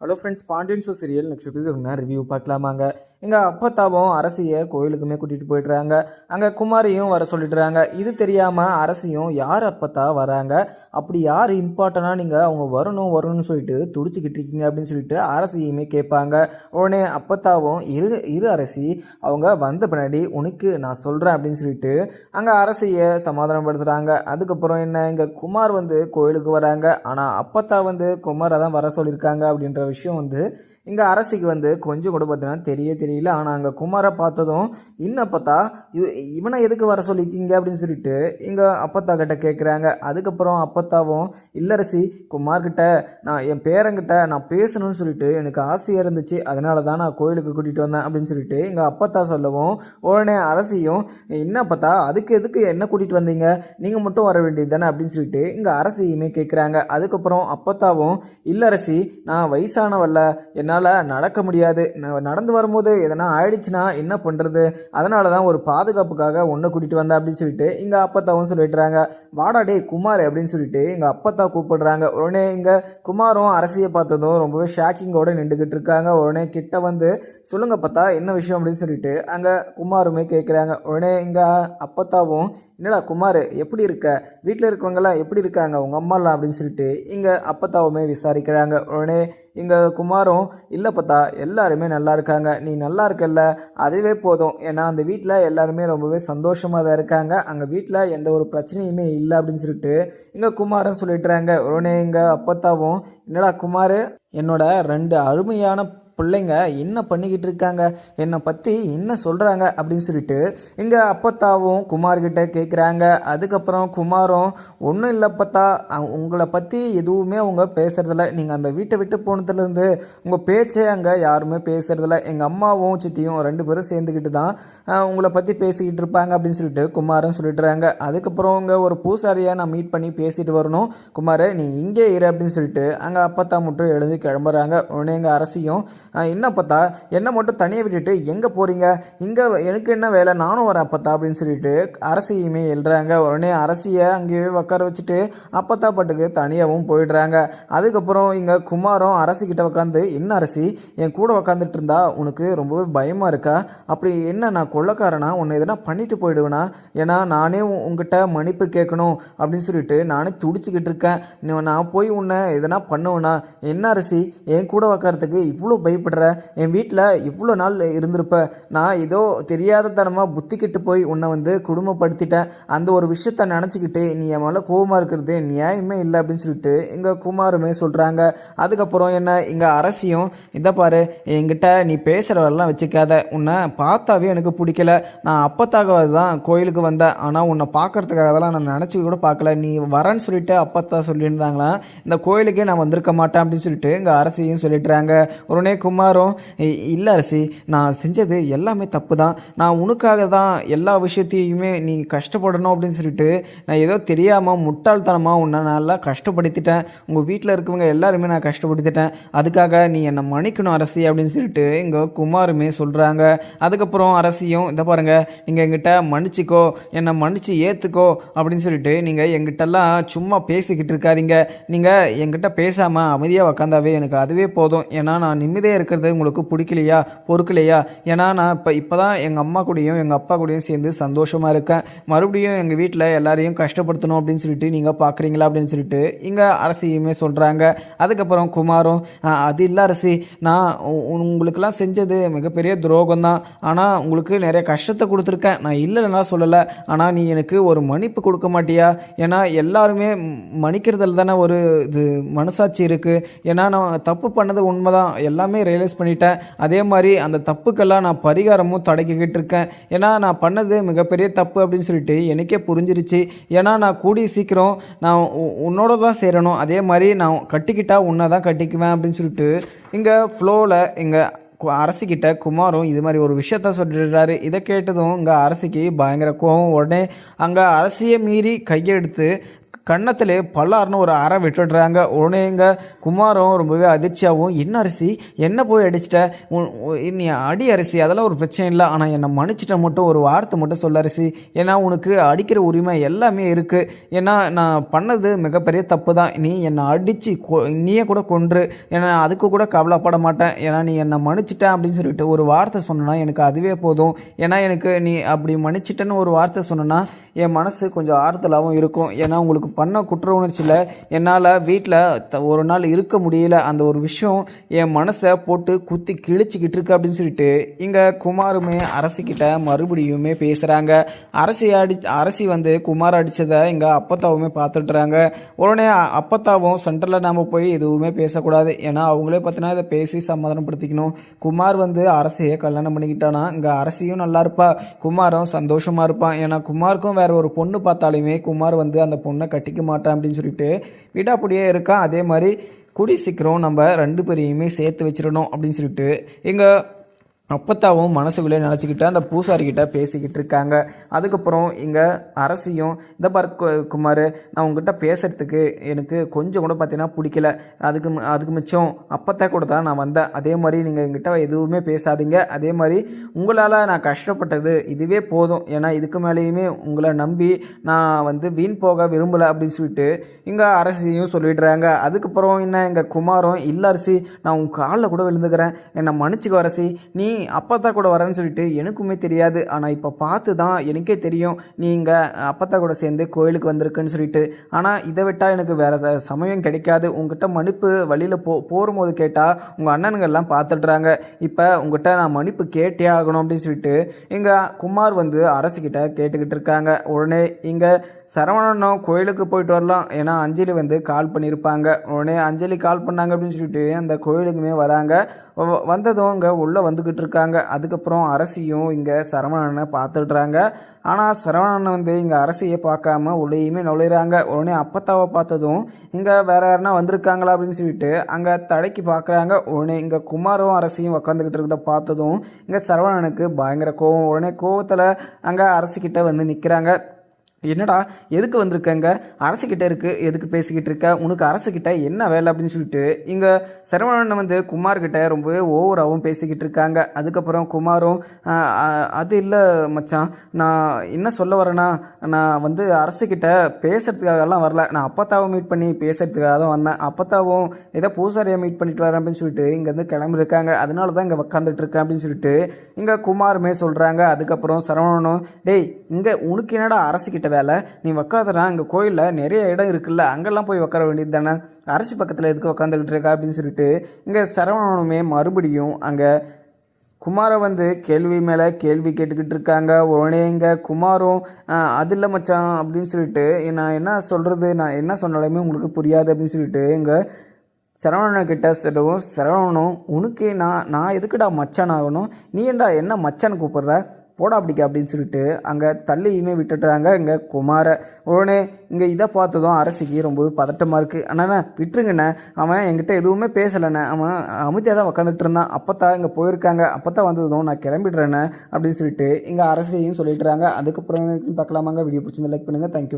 Hello friends, Pandian show serial next எபிசோட்னா review பார்க்கலாமாங்க. எங்கள் அப்பத்தாவும் அரசியை கோயிலுக்குமே கூட்டிகிட்டு போயிட்டுறாங்க. அங்கே குமாரியும் வர சொல்லிட்டுறாங்க. இது தெரியாமல் அரசியும் யார் அப்பத்தா வராங்க, அப்படி யார் இம்பார்ட்டனாக நீங்கள் அவங்க வரணும்னு சொல்லிட்டு துடிச்சிக்கிட்டு இருக்கீங்க அப்படின்னு சொல்லிட்டு அரசியுமே கேட்பாங்க. உடனே அப்பத்தாவும் இரு அரசி, அவங்க வந்த பின்னாடி உனக்கு நான் சொல்கிறேன் அப்படின்னு சொல்லிட்டு அங்கே அரசியை சமாதானப்படுத்துகிறாங்க. அதுக்கப்புறம் என்ன, இங்கே குமார் கோயிலுக்கு வராங்க. ஆனால் அப்பத்தா குமாரை தான் வர சொல்லியிருக்காங்க அப்படின்ற விஷயம் இங்கே அரசிக்கு கொஞ்சம் கூட பார்த்தீங்கன்னா தெரியல. ஆனால் அங்கே குமாரை பார்த்ததும் இன்னும் பார்த்தா இவனை எதுக்கு வர சொல்லியிருக்கீங்க அப்படின்னு சொல்லிட்டு இங்கே அப்பத்தா கிட்ட கேட்குறாங்க. அதுக்கப்புறம் அப்பத்தாவும் இல்லரசி, குமார்கிட்ட நான் என் பேரங்கிட்ட நான் பேசணும்னு சொல்லிட்டு எனக்கு ஆசையாக இருந்துச்சு, அதனால தான் நான் கோயிலுக்கு கூட்டிகிட்டு வந்தேன் அப்படின்னு சொல்லிட்டு இங்கே அப்பத்தா சொல்லவும் உடனே அரசியும் என்ன அப்பத்தா அதுக்கு எதுக்கு என்ன கூட்டிகிட்டு வந்தீங்க, நீங்கள் மட்டும் வர வேண்டியது தானே அப்படின்னு சொல்லிட்டு இங்கே அரசியுமே கேட்குறாங்க. அதுக்கப்புறம் அப்பத்தாவும் இல்லரசி, நான் வயசானவல்ல, என்னால் நடக்க முடியாது, நடந்து வரும்போது எதனா ஆயிடுச்சுன்னா என்ன பண்ணுறது, அதனால தான் ஒரு பாதுகாப்புக்காக ஒன்றை கூட்டிகிட்டு வந்தேன் அப்படின்னு சொல்லிட்டு இங்கே அப்பத்தாவும் சொல்லிட்டுறாங்க. வாடா டே குமார் அப்படின்னு சொல்லிட்டு எங்கள் அப்பத்தா கூப்பிடுறாங்க. உடனே இங்கே குமாரும் அரசியை பார்த்ததும் ரொம்பவே ஷாக்கிங்கோடு நின்றுக்கிட்டு இருக்காங்க. உடனே கிட்ட சொல்லுங்க பார்த்தா என்ன விஷயம் அப்படின்னு சொல்லிட்டு அங்கே குமாருமே கேட்குறாங்க. உடனே இங்கே அப்பத்தாவும் என்னடா குமார் எப்படி இருக்க, வீட்டில் இருக்கவங்களாம் எப்படி இருக்காங்க, உங்கள் அம்மாலாம் அப்படின்னு சொல்லிட்டு இங்கே அப்பத்தாவுமே விசாரிக்கிறாங்க. உடனே இங்கே குமாரும் இல்லை பார்த்தா எல்லாருமே நல்லா இருக்காங்க, நீ நல்லா இருக்கல்ல அதுவே போதும், ஏன்னா அந்த வீட்டில் எல்லாருமே ரொம்பவே சந்தோஷமாக தான் இருக்காங்க, அங்கே வீட்டில் எந்த ஒரு பிரச்சனையுமே இல்லை அப்படின்னு சொல்லிட்டு இங்கே குமாரும் சொல்லிட்டுறாங்க. உடனே இங்கே அப்பத்தாவும் என்னடா குமார், என்னோட 2 அருமையான பிள்ளைங்க என்ன பண்ணிக்கிட்டு இருக்காங்க, என்னை பற்றி என்ன சொல்கிறாங்க அப்படின்னு சொல்லிட்டு இங்கே அப்பத்தாவும் குமார்கிட்ட கேட்குறாங்க. அதுக்கப்புறம் குமாரும் ஒன்றும் இல்லை அப்பத்தா, உங்களை பற்றி எதுவுமே அவங்க பேசுகிறதில்ல, நீங்கள் அந்த வீட்டை விட்டு போனதுலேருந்து உங்கள் பேச்சே அங்கே யாருமே பேசுகிறதில்ல, எங்கள் அம்மாவும் சித்தியும் 2 பேரும் சேர்ந்துக்கிட்டு தான் உங்களை பற்றி பேசிக்கிட்டு இருப்பாங்க அப்படின்னு சொல்லிட்டு குமாரும் சொல்லிட்டுறாங்க. அதுக்கப்புறம் இங்கே ஒரு பூசாரியை நான் மீட் பண்ணி பேசிட்டு வரணும், குமார் நீ இங்கே இரு அப்படின்னு சொல்லிட்டு அங்கே அப்பத்தா மட்டும் எழுந்து கிளம்புறாங்க. உடனே எங்கள் அரசியும் என்ன பார்த்தா என்னை மட்டும் தனியாக விட்டுட்டு எங்கே போகிறீங்க, இங்கே எனக்கு என்ன வேலை, நானும் வரேன் அப்பத்தா அப்படின்னு சொல்லிட்டு அரசியுமே எழுறாங்க. உடனே அரசியை அங்கேயே உட்கார வச்சுட்டு அப்பத்தா பாட்டுக்கு தனியாகவும் போயிடுறாங்க. அதுக்கப்புறம் இங்கே குமாரும் அரசிக்கிட்ட உட்காந்து என்ன அரசி, என் கூட உட்காந்துட்டு இருந்தா உனக்கு ரொம்பவே பயமாக இருக்கா, அப்படி என்ன நான் கொள்ளக்காரனா, உன்னை எதனா பண்ணிட்டு போயிடுவேனா, ஏன்னா நானே உங்ககிட்ட மன்னிப்பு கேட்கணும் அப்படின்னு சொல்லிட்டு நானே துடிச்சிக்கிட்டு இருக்கேன், நான் போய் உன்னை எதனா பண்ணுவேனா, என்ன அரசி என் கூட உட்காரத்துக்கு இவ்வளோ பயப்படுற, என் வீட்டில் இவ்வளோ நாள் இருந்திருப்ப, நான் ஏதோ தெரியாத தனமாக புத்திக்கிட்டு போய் உன்னை குடும்பப்படுத்திட்டேன், அந்த ஒரு விஷயத்த நினச்சிக்கிட்டு நீ என் மேலே கோபமாக இருக்கிறது நியாயமே இல்லை அப்படின்னு சொல்லிட்டு இங்கே குமாருமே சொல்கிறாங்க. அதுக்கப்புறம் என்ன இங்கே அரசியும் இதை பாரு, என்கிட்ட நீ பேசுகிறவரெல்லாம் வச்சுக்காத, உன்னை பார்த்தாவே எனக்கு பிடிக்கல, நான் அப்பத்தாக தான் கோயிலுக்கு வந்தேன், ஆனால் உன்னை பார்க்கறதுக்காக தான் நான் நினச்சி கூட பார்க்கல, நீ வரேன்னு சொல்லிட்டு அப்பத்தா சொல்லியிருந்தாங்களா, இந்த கோயிலுக்கே நான் வந்திருக்க மாட்டேன் அப்படின்னு சொல்லிட்டு இங்கே அரசியும் சொல்லிட்டுறாங்க. உடனே குமாரும் இல்லை அரசி, நான் செஞ்சது எல்லாமே தப்பு தான், நான் உனக்காக தான் எல்லா விஷயத்தையுமே நீ கஷ்டப்படணும் அப்படின்னு சொல்லிட்டு நான் ஏதோ தெரியாமல் முட்டாள்தனமாக உன்னை நல்லா கஷ்டப்படுத்திட்டேன், உங்கள் வீட்டில் இருக்கவங்க எல்லாருமே நான் கஷ்டப்படுத்திட்டேன், அதுக்காக நீ என்னை மன்னிக்கணும் அரசி அப்படின்னு சொல்லிட்டு இங்கே குமாருமே சொல்கிறாங்க. அதுக்கப்புறம் அரசியும் இதை பாருங்கள், நீங்கள் எங்கிட்ட மன்னிச்சிக்கோ, என்னை மன்னிச்சு ஏற்றுக்கோ அப்படின்னு சொல்லிட்டு நீங்கள் எங்கிட்டலாம் சும்மா பேசிக்கிட்டு இருக்காதீங்க, நீங்கள் எங்கிட்ட பேசாமல் அமைதியாக உக்காந்தாவே எனக்கு அதுவே போதும், ஏன்னா நான் நிம்மதியாக இருக்கிறது உங்களுக்கு பிடிக்கலையா பொறுக்கலையா, ஏன்னா நான் இப்போ தான் எங்கள் அம்மா கூடயும் எங்கள் அப்பா கூடயும் சேர்ந்து சந்தோஷமாக இருக்கேன், மறுபடியும் எங்கள் வீட்டில் எல்லாரையும் கஷ்டப்படுத்தணும் அப்படின்னு சொல்லிட்டு நீங்கள் பார்க்குறீங்களா அப்படின்னு சொல்லிட்டு இங்கே அரசியுமே சொல்கிறாங்க. அதுக்கப்புறம் குமாரும் அது இல்லை அரசி, நான் உங்களுக்கெல்லாம் செஞ்சது மிகப்பெரிய துரோகம் தான், ஆனால் உங்களுக்கு நிறைய கஷ்டத்தை கொடுத்துருக்கேன், நான் இல்லைன்னா சொல்லலை, ஆனால் நீ எனக்கு ஒரு மன்னிப்பு கொடுக்க மாட்டியா, ஏன்னா எல்லாருமே மன்னிக்கிறதுல தானே ஒரு இது மனசாட்சி இருக்குது, ஏன்னா நான் தப்பு பண்ணது உண்மைதான், எல்லாமே ரியலைஸ் பண்ணிட்டேன், அதே மாதிரி அந்த தப்புக்கெல்லாம் நான் பரிகாரமும் தொடக்கிக்கிட்டு இருக்கேன், ஏன்னா நான் பண்ணது மிகப்பெரிய தப்பு அப்படின்னு சொல்லிட்டு எனக்கே புரிஞ்சிருச்சு, ஏன்னா நான் கூடிய சீக்கிரம் நான் உன்னோட தான் சேரணும், அதே மாதிரி நான் கட்டிக்கிட்டா உன்னை தான் கட்டிக்குவேன் அப்படின்னு சொல்லிட்டு இங்கே ஃப்ளோவில் இங்கே அரசிக்கிட்ட குமாரும் இது மாதிரி ஒரு விஷயத்த சொல்லிடுறாரு. இதை கேட்டதும் இங்கே அரசிக்கு பயங்கர கோவம். உடனே அங்கே அரசியை மீறி கையெடுத்து கன்னத்திலே பல்லார்னு ஒரு அறை விட்டுடுறாங்க. உடனே இங்க குமாரும் ரொம்பவே அதிர்ச்சியாகவும், "என்ன அரிசி? என்ன போய் அடிச்சிட்ட? நீ அடி அரிசி, அதெல்லாம் ஒரு பிரச்சனை இல்லை. ஆனால் என்னை மன்னிச்சிட்ட மட்டும் ஒரு வார்த்தை மட்டும் சொல்ல அரிசி. ஏன்னா உனக்கு அடிக்கிற உரிமை எல்லாமே இருக்குது. ஏன்னா நான் பண்ணது மிகப்பெரிய தப்பு தான். நீ என்னை அடித்து நீயே கூட கொன்று, ஏன்னா அதுக்கு கூட கவலைப்பட மாட்டேன். ஏன்னா நீ என்னை மன்னிச்சிட்ட அப்படின்னு சொல்லிட்டு ஒரு வார்த்தை சொன்னா எனக்கு அதுவே போதும். ஏன்னா எனக்கு நீ அப்படி மன்னிச்சிட்டேன்னு ஒரு வார்த்தை சொன்னா என் மனசு கொஞ்சம் ஆறுதலாகவும் இருக்கும். ஏன்னா உங்களுக்கு பண்ண குற்ற உணர்ச்சியில் என்னால் வீட்டில் ஒரு நாள் இருக்க முடியல. அந்த ஒரு விஷயம் என் மனசை போட்டு குத்தி கிழிச்சிக்கிட்டு இருக்கு அப்படின்னு சொல்லிட்டு இங்கே குமாருமே அரசிக்கிட்ட மறுபடியுமே பேசுகிறாங்க. அரசி வந்து குமார் அடித்ததை இங்கே அப்பத்தாவுமே பார்த்துட்டுறாங்க. உடனே அப்பத்தாவும் சென்டரில் நாம் போய் எதுவுமே பேசக்கூடாது, ஏன்னா அவங்களே பார்த்தினா இதை பேசி சமாதானப்படுத்திக்கணும். குமார் வந்து அரசியை கல்யாணம் பண்ணிக்கிட்டானா இங்கே அரசியும் நல்லா இருப்பா, குமாரும் சந்தோஷமாக இருப்பான். ஏன்னா குமாருக்கும் வேற ஒரு பொண்ணு பார்த்தாலுமே குமார் வந்து அந்த பொண்ணை கட்டிக்க மாட்டான் அப்படின்னு சொல்லிட்டு விடாப்படியே இருக்கான். அதே மாதிரி கூடி சீக்கிரம் நம்ம 2 பேரையுமே சேர்த்து வச்சிடணும் அப்படின்னு சொல்லிட்டு எங்கள் அப்பத்தாவும் மனசுக்குள்ளே நினச்சிக்கிட்டு அந்த பூசாரிக்கிட்ட பேசிக்கிட்டு இருக்காங்க. அதுக்கப்புறம் இங்கே அரசியும், இந்த பார் குமார், நான் உங்ககிட்ட பேசுகிறதுக்கு எனக்கு கொஞ்சம் கூட பார்த்தீங்கன்னா பிடிக்கல. அதுக்கு மிச்சம் அப்பத்தா கூட தான் நான் வந்தேன். அதே மாதிரி நீங்கள் எங்கிட்ட எதுவுமே பேசாதீங்க. அதே மாதிரி உங்களால் நான் கஷ்டப்பட்டது இதுவே போதும். ஏன்னா இதுக்கு மேலேயுமே உங்களை நம்பி நான் வந்து வீண் போக விரும்பலை அப்படின்னு சொல்லிட்டு இங்கே அரசியும் சொல்லிடுறாங்க. அதுக்கப்புறம் என்ன எங்கள் குமாரும், இல்லை அரசி, நான் உங்கள் காலில் கூட விழுந்துக்கிறேன், என்னை மன்னிச்சுக்கோ அரசி, நீ அப்பத்தா கூட வரேன்னு சொல்லிட்டு எனக்குமே தெரியாது. ஆனால் இப்போ பார்த்து தான் எனக்கே தெரியும் நீங்கள் அப்பத்தா கூட சேர்ந்து கோயிலுக்கு வந்திருக்குன்னு சொல்லிட்டு. ஆனால் இதை விட்டால் எனக்கு வேறு சமயம் கிடைக்காது. உங்ககிட்ட மன்னிப்பு வழியில் போகும்போது கேட்டால் உங்கள் அண்ணனுங்கள்லாம் பார்த்துடுறாங்க. இப்போ உங்ககிட்ட நான் மன்னிப்பு கேட்டே ஆகணும் அப்படின்னு சொல்லிட்டு இங்கே குமார் வந்து அரசுக்கிட்ட கேட்டுக்கிட்டு இருக்காங்க. உடனே இங்கே சரவணனும் கோயிலுக்கு போயிட்டு வரலாம், ஏன்னா அஞ்சலி வந்து கால் பண்ணியிருப்பாங்க. உடனே அஞ்சலி கால் பண்ணாங்க அப்படின்னு சொல்லிட்டு அந்த கோயிலுக்குமே வராங்க. வந்ததும் இங்கே உள்ளே வந்துக்கிட்டு இருக்காங்க. அதுக்கப்புறம் அரசியும் இங்கே சரவணனை பார்த்துடுறாங்க. ஆனால் சரவணன் வந்து இங்கே அரசியை பார்க்காம உள்ளேயுமே நுழையிறாங்க. உடனே அப்பத்தாவை பார்த்ததும் இங்கே வேற யாருன்னா வந்திருக்காங்களா அப்படின்னு சொல்லிட்டு அங்கே தடைக்கு பார்க்குறாங்க. உடனே இங்கே குமாரும் அரசியும் உக்காந்துக்கிட்டு இருக்கிறத பார்த்ததும் இங்கே சரவணனுக்கு பயங்கர கோவம். உடனே கோவத்தில் அங்கே அரசிக்கிட்ட வந்து நிற்கிறாங்க. என்னடா எதுக்கு வந்திருக்கங்க, அரசுக்கிட்ட இருக்குது, எதுக்கு பேசிக்கிட்டு இருக்க, உனக்கு அரசுக்கிட்ட என்ன வேலை அப்படின்னு சொல்லிட்டு இங்கே சரவணன் வந்து குமார்கிட்ட ரொம்பவே ஓவராகவும் பேசிக்கிட்டு இருக்காங்க. அதுக்கப்புறம் குமாரும், அது இல்லை மச்சான், நான் என்ன சொல்ல வரேன்னா, நான் வந்து அரசுக்கிட்ட பேசுறதுக்காகலாம் வரல, நான் அப்பத்தாவும் மீட் பண்ணி பேசுறதுக்காக தான் வந்தேன். அப்பத்தாவும் ஏதோ பூசாரியை மீட் பண்ணிட்டு வரேன் அப்படின்னு சொல்லிட்டு இங்கேருந்து கிளம்பிருக்காங்க, அதனால தான் இங்கே உட்காந்துட்டு இருக்கேன் அப்படின்னு சொல்லிட்டு இங்கே குமாருமே சொல்கிறாங்க. அதுக்கப்புறம் சரவணனும், டேய் இங்கே உனக்கு என்னடா அரசுக்கிட்ட வேலை, நீ உக்காதுறா, இங்கே கோயிலில் நிறைய இடம் இருக்குல்ல, அங்கெல்லாம் போய் உட்கார வேண்டியது தானே, அரசு பக்கத்தில் எதுக்கு உட்காந்துக்கிட்டு இருக்கா அப்படின்னு சொல்லிட்டு இங்கே சரவணனுமே மறுபடியும் அங்கே குமாரை வந்து கேள்வி மேலே கேள்வி கேட்டுக்கிட்டு இருக்காங்க. உடனே இங்கே குமாரும், அது இல்லை மச்சான் அப்படின்னு சொல்லிட்டு, நான் என்ன சொல்கிறது, நான் என்ன சொன்னாலுமே உங்களுக்கு புரியாது அப்படின்னு சொல்லிட்டு இங்கே சரவணன்கிட்ட சொல்லவும், சரவணனும், உனக்கு நான் எதுக்குடா மச்சான் ஆகணும், நீ என்ன மச்சான் கூப்பிட்ற, போடா அப்படிக்கா அப்படின்னு சொல்லிட்டு அங்கே தள்ளியுமே விட்டுட்டுறாங்க இங்கே குமாரை. உடனே இங்கே இதை பார்த்ததும் அரசிக்கு ரொம்பவே பதட்டமாக இருக்குது. அண்ணா விட்டுருங்கண்ணே, அவன் என்கிட்ட எதுவுமே பேசலைண்ணே, அவன் அமைதியாக தான் உட்காந்துட்டு இருந்தான், அப்போத்தான் இங்கே போயிருக்காங்க, அப்போத்தான் வந்ததும் நான் கிளம்பிடுறேண்ணே அப்படின்னு சொல்லிட்டு இங்கே அரசியையும் சொல்லிட்டுறாங்க. அதுக்கப்புறம் பார்க்கலாமாங்க. வீடியோ பிடிச்சிருந்தா லைக் பண்ணுங்கள். தேங்க்யூ.